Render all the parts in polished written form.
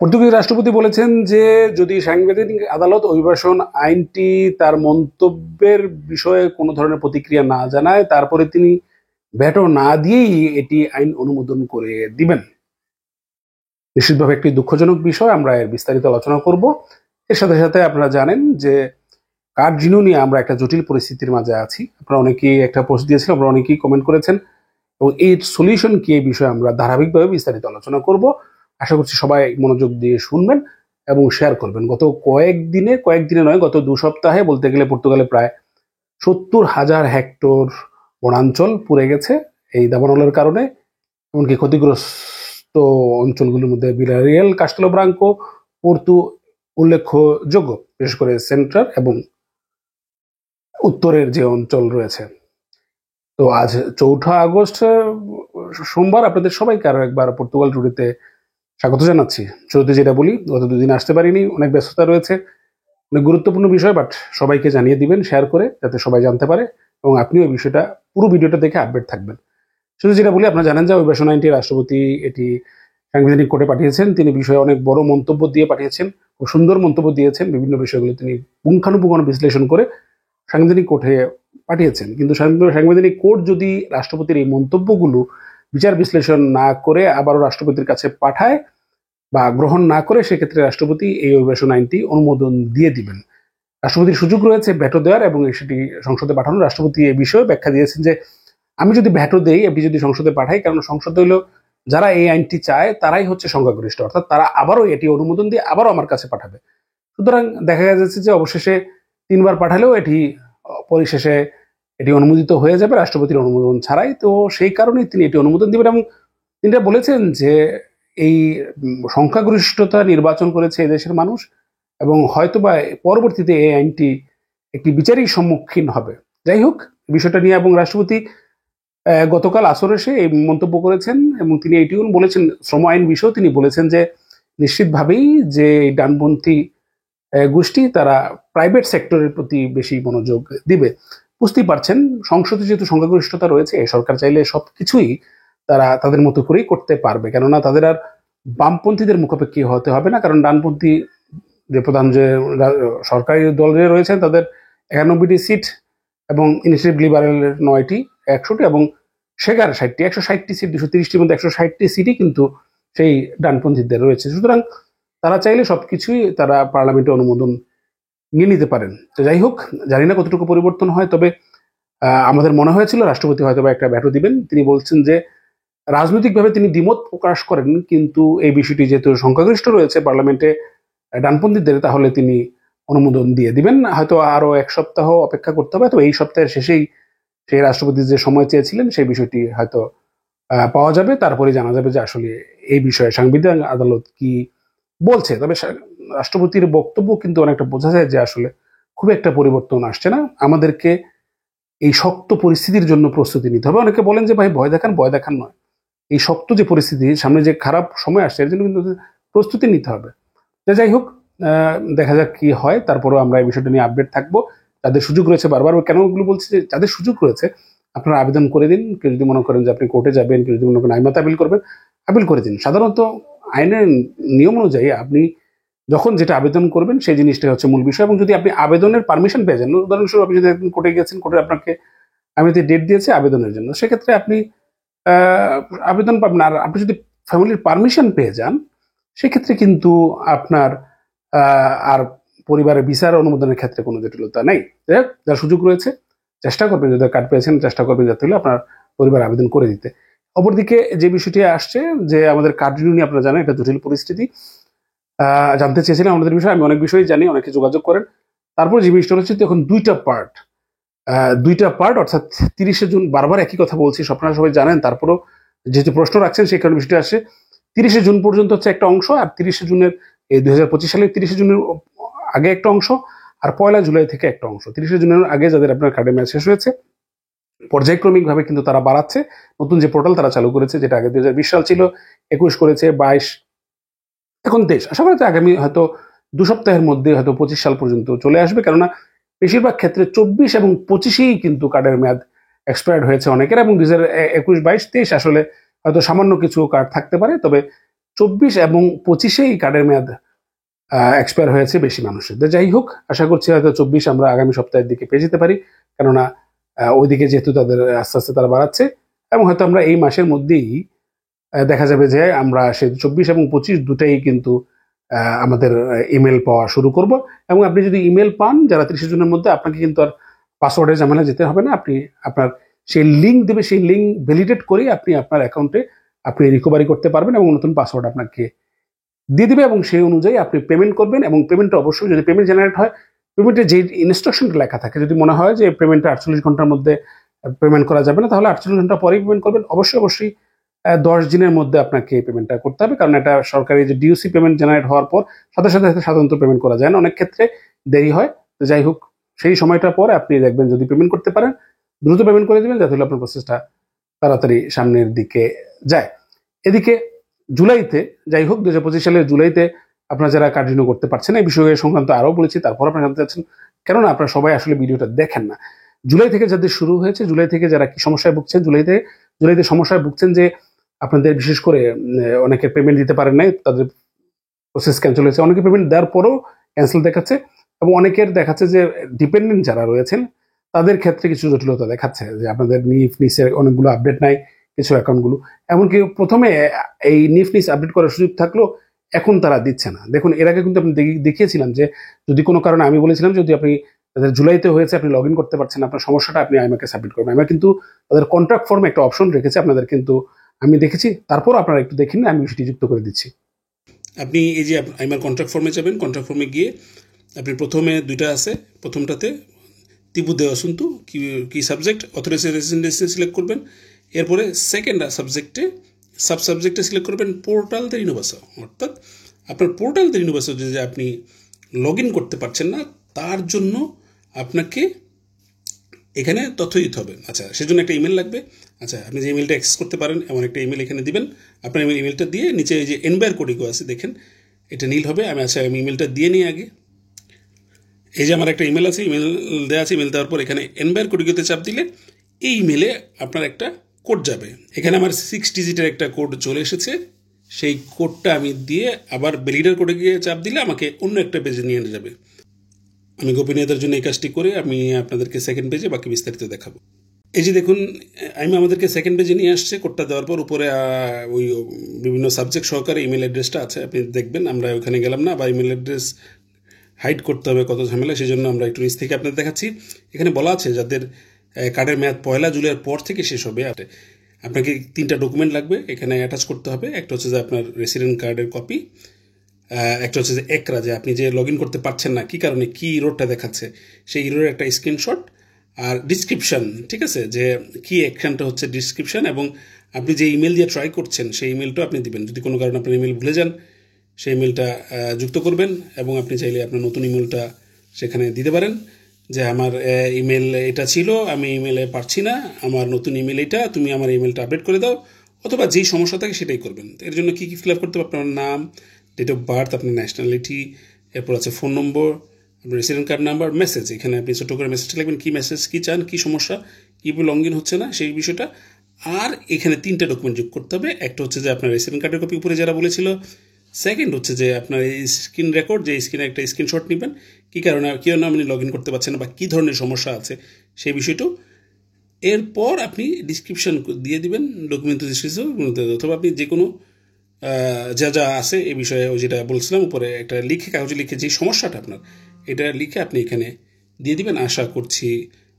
Portuguese রাষ্ট্রপতি বলেছেন যে যদি সাংবিধানিক আদালত অভিবাসন আইনটি তার মন্তব্যের বিষয়ে কোনো ধরনের প্রতিক্রিয়া না জানায় তারপরে তিনি ভেটো না দিয়েই এটি আইন অনুমোদন করে দিবেন। নিশ্চিতভাবে একটি দুঃখজনক বিষয়, আমরা এর বিস্তারিত আলোচনা করব। এর সাথে সাথে আপনারা জানেন যে কার্ড রিনিউ নিয়ে আমরা একটা জটিল পরিস্থিতির মাঝে আছি। আপনারা অনেকেই একটা পোস্ট দিয়েছেন, আপনারা অনেকেই কমেন্ট করেছেন এবং এর সলিউশন কি এই বিষয়ে আমরা ধারাবাহিকভাবে বিস্তারিত আলোচনা করব। আশা করছি সবাই মনোযোগ দিয়ে শুনবেন এবং শেয়ার করবেন। গত কয়েকদিনে নয়, গত 2 সপ্তাহে বলতে গেলে পর্তুগালে প্রায় 70,000 হেক্টর বনাঞ্চল পুড়ে গেছে এই দাবানলের কারণে। এমনকি ক্ষতিগ্রস্ত অঞ্চলগুলোর মধ্যে ভিলারিয়াল, কাস্টেলো ব্রাঙ্কো, পর্তু উল্লেখযোগ্য, বিশেষ করে সেন্ট্রাল এবং উত্তরের যে অঞ্চল রয়েছে। তো আজ 4 আগস্ট সোমবার আপনাদের সবাইকে আরো একবার পর্তুগাল টুডেতে স্বাগত জানাচ্ছি। শুরুতে যেটা বলি, গত 2 দিন আসতে পারিনি, অনেক ব্যস্ততা রয়েছে, অনেক গুরুত্বপূর্ণ বিষয়, বাট সবাইকে জানিয়ে দিবেন শেয়ার করে, যাতে সবাই জানতে পারে এবং আপনিও এই বিষয়টা পুরো ভিডিওটা দেখে আপডেট থাকবেন। শুধু যেটা বলি, আপনারা জানেন যে অভিবাসন আইনটি রাষ্ট্রপতি এটি সাংবিধানিক কোর্টে পাঠিয়েছেন। তিনি বিষয়ে অনেক বড় মন্তব্য দিয়ে পাঠিয়েছেন, খুব সুন্দর মন্তব্য দিয়েছেন। বিভিন্ন বিষয়গুলো তিনি পুঙ্খানুপুঙ্খানু বিশ্লেষণ করে সাংবিধানিক কোর্টে পাঠিয়েছেন। কিন্তু সাংবিধানিক কোর্ট যদি রাষ্ট্রপতির এই মন্তব্যগুলো বিচার বিশ্লেষণ না করে আবারও রাষ্ট্রপতির কাছে পাঠায় বা গ্রহণ না করে, সেক্ষেত্রে রাষ্ট্রপতি এই অভিবাসন আইনটি অনুমোদন দিয়ে দিবেন। রাষ্ট্রপতির সুযোগ রয়েছে ভেটো দেওয়ার এবং সেটি সংসদে পাঠানোর। রাষ্ট্রপতি এই বিষয়ে ব্যাখ্যা দিয়েছেন যে আমি যদি ভেটো দেই, এটি যদি সংসদে পাঠাই, কারণ সংসদ হইল যারা এই আইনটি চায় তারাই হচ্ছে সংখ্যাগরিষ্ঠ, অর্থাৎ তারা আবারও এটি অনুমোদন দিয়ে আবারও আমার কাছে পাঠাবে। সুতরাং দেখা যাচ্ছে যে অবশেষে 3 বার পাঠালেও এটি পরিশেষে এটি অনুমোদিত হয়ে যাবে রাষ্ট্রপতির অনুমোদন ছাড়াই। তো সেই কারণেই তিনি এটি অনুমোদন দিবেন এবং তিনি বলেছেন যে এই সংখ্যাগরিষ্ঠতা নির্বাচন করেছে এদেশের মানুষ এবং হয়তোবা পরবর্তীতে এই আইনটি একটি বিচারের সম্মুখীন হবে। যাই হোক, বিষয়টা নিয়ে এবং রাষ্ট্রপতি গতকাল আসর এসে এই মন্তব্য করেছেন এবং তিনি এটিও বলেছেন, শ্রম আইন বিষয়েও তিনি বলেছেন যে নিশ্চিতভাবেই যে ডানপন্থী গোষ্ঠী তারা প্রাইভেট সেক্টরের প্রতি বেশি মনোযোগ দিবে। বুঝতেই পারছেন, সংসদে যেহেতু সংখ্যাগরিষ্ঠতা রয়েছে, সরকার চাইলে সবকিছুই তারা তাদের মতো করেই করতে পারবে, কেননা তাদের আর বামপন্থীদের মুখাপেক্ষী হতে হবে না। কারণ ডানপন্থী যে প্রধান যে সরকারি দল যে রয়েছেন তাদের 91টি সিট এবং ইনিশিয়েটিভ লিবারেলের 9টি, 100টি এবং শেগার 60টি, 160টি সিট, 230টির মধ্যে 160টি সিটই কিন্তু সেই ডানপন্থীদের রয়েছে। সুতরাং তারা চাইলে সবকিছুই তারা পার্লামেন্টে অনুমোদন নিয়ে নিতে পারেন। তো যাই হোক, জানি না কতটুকু পরিবর্তন হয়, তবে আমাদের মনে হয়েছিল রাষ্ট্রপতি হয়তো একটা ভেটো দিবেন। তিনি বলছেন যে রাজনৈতিকভাবে তিনি দ্বিমত প্রকাশ করেন, কিন্তু এই বিষয়টি যেহেতু সংখ্যাগরিষ্ঠ রয়েছে পার্লামেন্টে ডানপন্থীদের, তাহলে তিনি অনুমোদন দিয়ে দিবেন। হয়তো আরো 1 সপ্তাহ অপেক্ষা করতে হবে, তো এই সপ্তাহের শেষেই সেই রাষ্ট্রপতি যে সময় চেয়েছিলেন সেই বিষয়টি হয়তো পাওয়া যাবে। তারপরে জানা যাবে যে আসলে এই বিষয়ে সাংবিধানিক আদালত কি বলছে। তবে রাষ্ট্রপতির বক্তব্য কিন্তু অনেকটা বোঝা যায় যে আসলে খুব একটা পরিবর্তন আসছে না। আমাদেরকে এই শক্ত পরিস্থিতির জন্য প্রস্তুতি নিতে হবে। অনেকে বলেন যে ভাই ভয় দেখান নয়, এই শক্ত যে পরিস্থিতি, সামনে যে খারাপ সময় আসছে, এর জন্য কিন্তু প্রস্তুতি নিতে হবে। যাই হোক, দেখা যাক কি হয়। তারপরেও আমরা এই বিষয়টা নিয়ে আপডেট থাকবো। যাদের সুযোগ রয়েছে, বারবার কেন ওগুলো বলছি, যে যাদের সুযোগ রয়েছে আপনারা আবেদন করে দিন। কেউ যদি মনে করেন যে আপনি কোর্টে যাবেন, কেউ যদি মনে করেন আইনত আপিল করবেন, আপিল করে দিন। সাধারণত আইনের নিয়ম অনুযায়ী আপনি যখন যেটা আবেদন করবেন সেই জিনিসটাই হচ্ছে মূল বিষয়। এবং যদি আপনি আবেদনের পারমিশন পেয়ে যান, উদাহরণস্বরূপ আপনি যদি একদিন কোর্টে গেছেন, কোর্টে আপনাকে আমিতে ডেট দিয়েছে আবেদনের জন্য, সেক্ষেত্রে আপনি আবেদন পাবেন। আর আপনি যদি ফ্যামিলির পারমিশন পেয়ে যান, সেক্ষেত্রে কিন্তু আপনার আর পরিবারের বিচার অনুমোদনের ক্ষেত্রে কোনো জটিলতা নেই। যার সুযোগ রয়েছে চেষ্টা করবেন, যদি কার্ড পেয়েছেন চেষ্টা করবেন যাতে হলে আপনার পরিবার আবেদন করে দিতে। অপরদিকে যে বিষয়টি আসছে যে আমাদের কার্ড রিনিউ নিয়ে, আপনারা জানেন এটা জটিল পরিস্থিতি। জানতে চেয়েছিলাম আমাদের বিষয়ে, আমি অনেক বিষয়ে জানি, অনেকে যোগাযোগ করেন। তারপর যে বিষয়টা হচ্ছে এখন দুইটা পার্ট, অর্থাৎ 30শে জুন, বারবার একই কথা বলছি, আপনারা সবাই জানেন, তারপরও যেহেতু প্রশ্ন রাখছেন সেই কারণে বিষয়টা আসছে। 30শে জুন পর্যন্ত হচ্ছে একটা অংশ, আর 30শে জুনের এই 2025 সালের 30শে জুনের আগে একটা অংশ, আর 1 জুলাই থেকে একটা অংশ। 30শে জুনের আগে যাদের আপনার কার্ডে ম্যাচ শেষ হয়েছে, পর্যায়ক্রমিকভাবে কিন্তু তারা বাড়াচ্ছে। নতুন যে পোর্টাল তারা চালু করেছে, যেটা আগে 2020 সাল ছিল, 21 করেছে, 22, এখন 23। আশা করি আগামী হয়তো 2 সপ্তাহের মধ্যে হয়তো 25 সাল পর্যন্ত চলে আসবে, কেননা বেশিরভাগ ক্ষেত্রে 24 এবং 25-এই কিন্তু কার্ডের মেয়াদ এক্সপায়ার্ড হয়েছে অনেকের, এবং 2021, 22, 23 আসলে হয়তো সামান্য কিছু কার্ড থাকতে পারে। তবে 24 এবং 25-এ এই কার্ডের মেয়াদ এক্সপায়ার হয়েছে বেশি মানুষের। যাই হোক, আশা করছি হয়তো 24 আমরা আগামী সপ্তাহের দিকে পেয়ে যেতে পারি, কেননা ওইদিকে যেহেতু তাদের আস্তে আস্তে তারা বাড়াচ্ছে, এবং হয়তো আমরা এই মাসের মধ্যেই দেখা যাবে যে আমরা সেই 24 এবং 25 দুটাই কিন্তু আমাদের ইমেল পাওয়া শুরু করব। এবং আপনি যদি ইমেল পান যারা 30 জনের মধ্যে, আপনাকে কিন্তু আর পাসওয়ার্ডের ঝামেলা যেতে হবে না। আপনি আপনার সেই লিঙ্ক দেবে, সেই লিঙ্ক ভ্যালিডেট করে আপনি আপনার অ্যাকাউন্টে আপনি রিকভারি করতে পারবেন এবং নতুন পাসওয়ার্ড আপনাকে দিয়ে দিবে, এবং সেই অনুযায়ী আপনি পেমেন্ট করবেন। এবং পেমেন্টটা অবশ্যই, যদি পেমেন্ট জেনারেট হয়, পেমেন্টে যে ইনস্ট্রাকশনটা লেখা থাকে, যদি মনে হয় যে পেমেন্টটা 48 ঘন্টার মধ্যে পেমেন্ট করা যাবে না, তাহলে 48 ঘন্টা পরেই পেমেন্ট করবেন। অবশ্যই 10 দিনের মধ্যে আপনাকে পেমেন্টটা করতে হবে, কারণ এটা সরকারি যে ডিওসি পেমেন্ট জেনারেট হওয়ার পর সাথে সাথে সাধারণত পেমেন্ট করা যায় না, অনেক ক্ষেত্রে দেরি হয়। তো যাই হোক, সেই সময়টার পরে আপনি দেখবেন যদি পেমেন্ট করতে পারেন, দ্রুত পেমেন্ট করে দেবেন, যাতে হলে আপনার প্রসেসটা তাড়াতাড়ি সামনের দিকে যায়। এদিকে জুলাইতে, যাই হোক 2025 সালের জুলাইতে আপনারা যারা কার্ড রিনিউ করতে পারছেন, এই বিষয়ে সংক্রান্ত আরও বলেছি, তারপর আপনারা জানতে চাচ্ছেন, কেননা আপনারা সবাই আসলে ভিডিওটা দেখেন না। জুলাই থেকে যাদের শুরু হয়েছে, জুলাই থেকে যারা কি সমস্যায় ভুগছেন, জুলাইতে সমস্যায় ভুগছেন যে আপনাদের বিশেষ করে অনেকে পেমেন্ট দিতে পারেন নাই, তাদের প্রসেস ক্যান্সেল হয়েছে, অনেকে পেমেন্ট দেওয়ার পরেও ক্যান্সেল দেখাচ্ছে, এবং অনেকের দেখাচ্ছে যে ডিপেন্ডেন্ট যারা রয়েছেন তাদের ক্ষেত্রে কিছু জটিলতা দেখাচ্ছে, যে আপনাদের নিসের অনেকগুলো আপডেট নাই কিছু অ্যাকাউন্টগুলো, এমনকি প্রথমে এই নিস আপডেট করার সুযোগ থাকলেও এখন তারা দিচ্ছে না। দেখুন, এর আগে কিন্তু আপনি দেখিয়েছিলাম যে যদি কোনো কারণে, আমি বলেছিলাম যদি আপনি তাদের জুলাইতে হয়েছে, আপনি লগ ইন করতে পারছেন, আপনার সমস্যাটা আপনি আইমাকে সাবমিট করবেন। আইমা কিন্তু তাদের কন্ট্রাক্ট ফর্মে একটা অপশন রেখেছে আপনাদের, কিন্তু আমি দেখেছি, তারপর আপনারা একটু দেখেন, আমি সেটি যুক্ত করে দিচ্ছি। আপনি এই যে আইমার কন্ট্রাক্ট ফর্মে যাবেন, কন্ট্রাক্ট ফর্মে গিয়ে আপনি প্রথমে দুইটা আছে, প্রথমটাতে তিবু দেওয়া শুনতু কি সাবজেক্ট অথরাইজড রেসিডেন্সি সিলেক্ট করবেন। এরপরে সেকেন্ড সাবজেক্টে সিলেক্ট করবেন পোর্টাল দে রিনোভাসো, অর্থাৎ আপনার পোর্টাল দে রিনোভাসো যে আপনি লগ ইন করতে পারছেন না, তার জন্য আপনাকে এখানে তথ্য দিতে হবে। আচ্ছা, সেজন্য একটা ইমেল লাগবে। আচ্ছা, আপনি যে ইমেলটা অ্যাক্সেস করতে পারেন এমন একটা ইমেল এখানে দিবেন। আপনার ইমেলটা দিয়ে নিচে এই যে এনভায়ার কোডিগো আছে, দেখেন এটা নীল হবে। আমি ইমেলটা দিয়ে নিই আগে। এই যে আমার একটা ইমেল আছে, ইমেল দেওয়া আছে। ইমেল দেওয়ার পর এখানে এনভায়ার কোডিগোতে চাপ দিলে এই ইমেলে আপনার একটা কোড যাবে। এখানে আমার 6 ডিজিটের একটা কোড চলে এসেছে। সেই কোডটা আমি দিয়ে আবার ভ্যালিডের কোডে গিয়ে চাপ দিলে আমাকে অন্য একটা পেজে নিয়ে যাবে। আমি গোপনীয়তার জন্য এই কাজটি করে আমি আপনাদেরকে সেকেন্ড পেজে বাকি বিস্তারিত দেখাবো। এই যে দেখুন, আমি আমাদেরকে সেকেন্ড পেজে নিয়ে আসছে। কোডটা দেওয়ার পর উপরে ওই বিভিন্ন সাবজেক্ট সহকারে ইমেল অ্যাড্রেসটা আছে, আপনি দেখবেন। আমরা ওখানে গেলাম না, বা ইমেল অ্যাড্রেস হাইড করতে হবে, কত ঝামেলা, সেই জন্য আমরা একটু নিচ থেকে আপনাদের দেখাচ্ছি। এখানে বলা আছে যাদের কার্ডের মেয়াদ 1 জুলাইয়ের পর থেকে শেষ হবে, আপনাকে 3টা ডকুমেন্ট লাগবে এখানে অ্যাটাচ করতে হবে। একটা হচ্ছে যে আপনার রেসিডেন্ট কার্ডের কপি, একটা হচ্ছে যে একরা, যে আপনি যে লগ ইন করতে পারছেন না কী কারণে, কী ইরোরটা দেখাচ্ছে, সেই ইরোরের একটা স্ক্রিনশট, আর ডিসক্রিপশান, ঠিক আছে, যে কী অ্যাকশানটা হচ্ছে ডিসক্রিপশান, এবং আপনি যে ইমেল দিয়ে ট্রাই করছেন সেই ইমেলটাও আপনি দিবেন। যদি কোনো কারণে আপনার ইমেল ভুলে যান, সেই ইমেলটা যুক্ত করবেন, এবং আপনি চাইলে আপনার নতুন ইমেলটা সেখানে দিতে পারেন, যে আমার ইমেল এটা ছিল, আমি ইমেলে পারছি না, আমার নতুন ইমেল এটা, তুমি আমার ইমেলটা আপডেট করে দাও, অথবা যেই সমস্যা থাকে সেটাই করবেন। এর জন্য কী কী ফিল আপ করতে হবে, আপনার নাম, ডেট অফ বার্থ, আপনার ন্যাশনালিটি, এরপর আছে ফোন নম্বর, আপনার রেসিডেন্ট কার্ড নাম্বার, মেসেজ, এখানে আপনি ছোটো করে মেসেজটা লিখবেন, কী মেসেজ, কী চান, কী সমস্যা, কীভাবে লগ ইন হচ্ছে না সেই বিষয়টা। আর এখানে 3টা ডকুমেন্ট যোগ করতে হবে। একটা হচ্ছে যে আপনার রেসিডেন্ট কার্ডের কপি উপরে যারা বলেছিল, সেকেন্ড হচ্ছে যে আপনার এই স্ক্রিন রেকর্ড, যে স্ক্রিনে একটা স্ক্রিনশট নেবেন, কী কারণে আপনি লগ ইন করতে পারছেন না বা কী ধরনের সমস্যা আছে সেই বিষয়টাও। এরপর আপনি ডিসক্রিপশান দিয়ে দিবেন, ডকুমেন্ট ডিসক্রিপশন, অথবা আপনি যে কোনো যা যা আছে এই বিষয়ে, ওই যেটা বলছিলাম উপরে একটা লিখে, কাগজে লিখে, যে সমস্যাটা আপনার এটা লিখে আপনি এখানে দিয়ে দিবেন। আশা করছি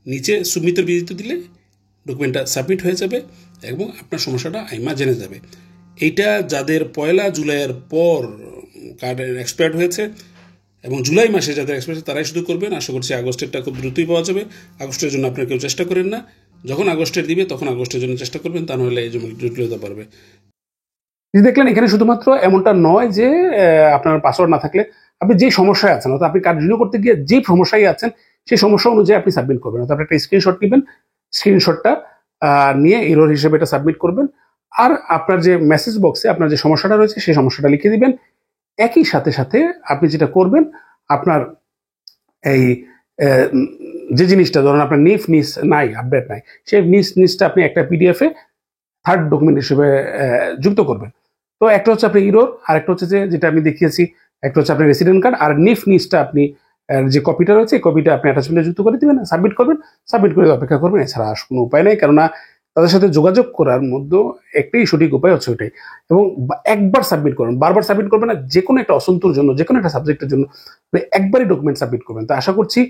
নিচে সুবমিটের বিদিত দিলে ডকুমেন্টটা সাবমিট হয়ে যাবে এবং আপনার সমস্যাটা আইমা জেনে যাবে। এইটা যাদের 1 জুলাইয়ের পর কার্ডের এক্সপায়ার্ড হয়েছে এবং জুলাই মাসে যাদের এক্সপায়ার্ড তারাই শুধু করবেন। আশা করছি আগস্টেরটা খুব দ্রুতই পাওয়া যাবে। আগস্টের জন্য আপনারা কেউ চেষ্টা করেন না, যখন আগস্টের দিবে তখন আগস্টের জন্য চেষ্টা করবেন, তা নাহলে এই জন্য জটিলতা পারবে। দেখলেন, এখানে শুধুমাত্র এমনটা নয় যে আপনার পাসওয়ার্ড না থাকলে আপনি যে সমস্যায় আছেন, অর্থাৎ আপনি কার্ড রিনিউ করতে গিয়ে যে সমস্যায় আছেন সেই সমস্যা অনুযায়ী আপনি সাবমিট করবেন। অর্থাৎ আপনি একটা স্ক্রিনশট নেবেন, স্ক্রিনশটটা নিয়ে এরর হিসেবে এটা সাবমিট করবেন, আর আপনার যে মেসেজ বক্সে আপনার যে সমস্যাটা রয়েছে সেই সমস্যাটা লিখে দিবেন। একই সাথে সাথে আপনি যেটা করবেন, আপনার এই যে জিনিসটা ধরেন আপনার নিস নাই, আপডেট নাই, সেই নিসটা আপনি একটা পিডিএফে থার্ড ডকুমেন্ট হিসেবে যুক্ত করবেন। তো একটা হচ্ছে আপনি ইরোর, আর একটা হচ্ছে যেটা আমি দেখিয়েছি, একটা হচ্ছে আপনার রেসিডেন্ট কার্ড, আর নিচটা আপনি যে কপিটা রয়েছে এই কপিটা আপনি অ্যাটাচমেন্টে যুক্ত করে দিবেন, সাবমিট করবেন, সাবমিট করে অপেক্ষা করবেন। এছাড়া আর কোনো উপায় নেই, কেননা তাদের সাথে যোগাযোগ করার মধ্যে একটাই সঠিক উপায় হচ্ছে ওইটাই। এবং একবার সাবমিট করবেন, বারবার সাবমিট করবেন না। যে কোনো একটা অসন্তোর জন্য, যে কোনো একটা সাবজেক্টের জন্য আপনি একবারই ডকুমেন্ট সাবমিট করবেন। তো আশা করছি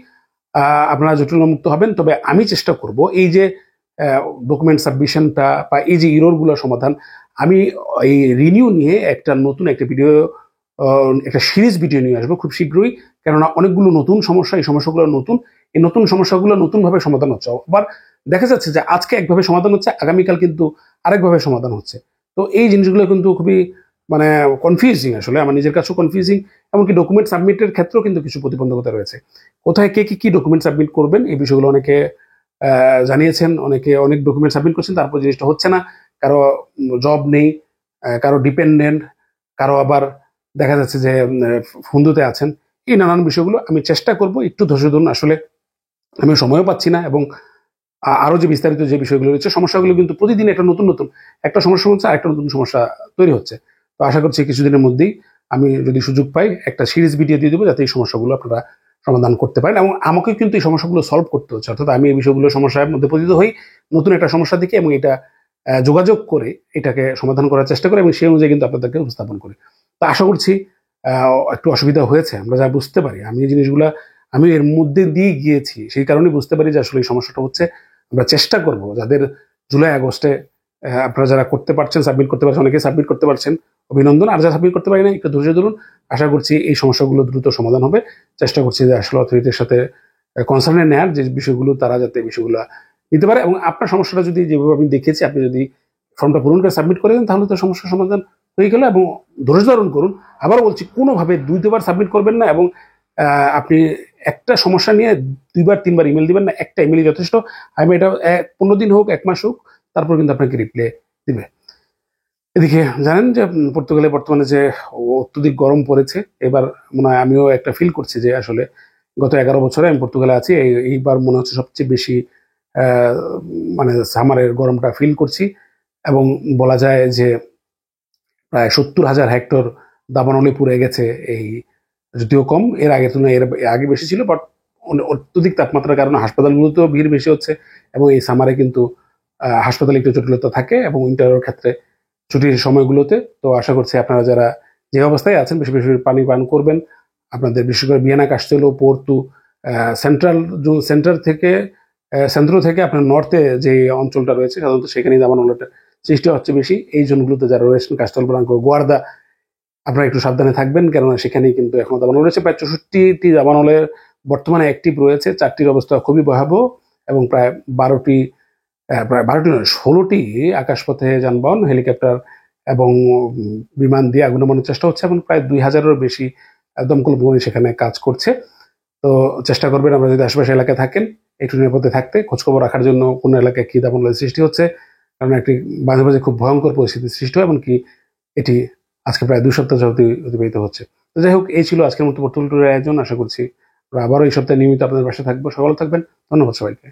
আপনারা জটিলমুক্ত হবেন। তবে আমি চেষ্টা করব এই যে ডকুমেন্ট সাবমিশনটা বা এই যে ইরোরগুলো সমাধান, আমি এই রিনিউ নিয়ে একটা নতুন একটা ভিডিও, একটা সিরিজ ভিডিও নিয়ে আসবো খুব শীঘ্রই। কেননা অনেকগুলো নতুন সমস্যা, এই সমস্যাগুলো নতুন, এই নতুন সমস্যাগুলো নতুনভাবে সমাধান হচ্ছে। আবার দেখা যাচ্ছে যে আজকে একভাবে সমাধান হচ্ছে, আগামীকাল কিন্তু আরেকভাবে সমাধান হচ্ছে। তো এই জিনিসগুলো কিন্তু খুবই মানে কনফিউজিং, আসলে আমার নিজের কাছেও কনফিউজিং। এমনকি ডকুমেন্ট সাবমিটের ক্ষেত্রেও কিন্তু কিছু প্রতিবন্ধকতা রয়েছে। কোথায় কে কি ডকুমেন্ট সাবমিট করবেন এই বিষয়গুলো অনেকে জানিয়েছেন, অনেকে অনেক ডকুমেন্ট সাবমিট করছেন, তারপর জিনিসটা হচ্ছে না। কারো জব নেই, কারো ডিপেন্ডেন্ট, কারো আবার দেখা যাচ্ছে যে ফন্দুতে আছেন। এই নানান বিষয়গুলো আমি চেষ্টা করব, একটু ধৈর্য ধরুন। আসলে আমি সময়ও পাচ্ছি না, এবং আরো যে বিস্তারিত যে বিষয়গুলো রয়েছে, সমস্যাগুলো কিন্তু প্রতিদিন একটা নতুন নতুন একটা সমস্যা হচ্ছে, আরেকটা নতুন সমস্যা তৈরি হচ্ছে। তো আশা করছি কিছুদিনের মধ্যেই আমি যদি সুযোগ পাই একটা সিরিজ ভিডিও দিয়ে দেবো, যাতে এই সমস্যাগুলো আপনারা সমাধান করতে পারেন। এবং আমাকে কিন্তু এই সমস্যাগুলো সলভ করতে হচ্ছে, অর্থাৎ আমি এই বিষয়গুলো সমস্যার মধ্যে পতিত হই নতুন একটা সমস্যা দেখি, এবং এটা যোগাযোগ করে এটাকে সমাধান করার চেষ্টা করি, এবং সেই অনুযায়ী কিন্তু আপনাদেরকে উপস্থাপন করি। তো আশা করছি একটু অসুবিধা হয়েছে, আমরা যা বুঝতে পারি, আমি এই জিনিসগুলা আমি এর মধ্যে দিয়ে গিয়েছি, সেই কারণে বুঝতে পারি যে আসলে এই সমস্যাটা হচ্ছে। আমরা চেষ্টা করব যাদের জুলাই আগস্টে আপনারা যারা করতে পারছেন, সাবমিট করতে পারছেন, অনেকে সাবমিট করতে পারছেন, অভিনন্দন। আর যারা সাবমিট করতে পারি না, একটু ধৈর্য ধরুন। আশা করছি এই সমস্যাগুলো দ্রুত সমাধান হবে। চেষ্টা করছি যে আসলে অথরিটির সাথে কনসার্নে নেওয়ার যে বিষয়গুলো, তারা যাতে বিষয়গুলো নিতে পারে। এবং আপনার সমস্যাটা যদি যেভাবে আমি দেখিয়েছি, আপনি যদি ফর্মটা পূরণ করে সাবমিট করে দেন, তাহলে তো সমস্যার সমাধান হয়ে গেল। এবং ধৈর্য ধারণ করুন। আবারও বলছি, কোনোভাবে 2-2বার সাবমিট করবেন না, এবং আপনি একটা সমস্যা নিয়ে 2-3বার ইমেল দিবেন না, একটা ইমেলই যথেষ্ট। আমি এটা 15 দিন হোক, 1 মাস হোক, তারপর কিন্তু আপনাকে রিপ্লাই দিবে। এদিকে জানেন যে পর্তুগালে বর্তমানে যে অত্যধিক গরম পড়েছে, এবার মনে হয় আমিও একটা ফিল করছি যে আসলে গত 11 বছরে আমি পর্তুগালে আছি, এইবার মনে হচ্ছে সবচেয়ে বেশি আহ, মানে সামারের গরমটা ফিল করছি। এবং বলা যায় যে প্রায় 70,000 হেক্টর দাবানলে পুড়ে গেছে। এই যদিও কম, এর আগে তুলনায় এর আগে বেশি ছিল, বাট অত্যধিক তাপমাত্রার কারণে হাসপাতালগুলোতেও ভিড় বেশি হচ্ছে। এবং এই সামারে কিন্তু হাসপাতালে একটু জটিলতা থাকে, এবং উইন্টারের ক্ষেত্রে ছুটির সময়গুলোতে। তো আশা করছি আপনারা যারা যে অবস্থায় আছেন বেশি বেশি পানি পান করবেন। আপনাদের বিশেষ করে ভিয়েনা, কাস্তেলো, পোর্তু, সেন্টার থেকে সেন্ট্রো থেকে আপনার নর্থে যে অঞ্চলটা রয়েছে, সাধারণত সেখানেই দাবানলটা সৃষ্টি হচ্ছে বেশি। এই জোনগুলোতে যারা রয়েছেন, কাস্তেল ব্রাঙ্কো, গোয়ার্দা, আপনারা একটু সাবধানে থাকবেন, কেননা সেখানেই কিন্তু এখনো দাবানল রয়েছে। প্রায় 64টি দাবানলের বর্তমানে অ্যাক্টিভ রয়েছে, 4টির অবস্থা খুবই ভয়াবহ, এবং প্রায় 12টি নয়, 16টি আকাশপথে যানবাহন, হেলিকপ্টার এবং বিমান দিয়ে আগুন নেভানোর চেষ্টা হচ্ছে, এবং প্রায় 2,000-এরও বেশি দমকল বাহিনী সেখানে কাজ করছে। তো চেষ্টা করবেন, আমরা যদি আশেপাশে এলাকায় থাকেন, একটু নিরাপদে থাকতে, খোঁজখবর রাখার জন্য কোন এলাকায় কি দাবানলের সৃষ্টি হচ্ছে। কারণ একটি মাঝে মাঝে খুব ভয়ঙ্কর পরিস্থিতির সৃষ্টি হয়, এমনকি এটি আজকে প্রায় 2 সপ্তাহ অতিবাহিত হচ্ছে। তো যাই হোক, এই ছিল আজকের মতো পর্তুগাল ট্যুরের আয়োজন। আশা করছি আমরা আবারও এই সপ্তাহে নিয়মিত আপনাদের পাশে থাকবো। সকলে থাকবেন। ধন্যবাদ সবাইকে।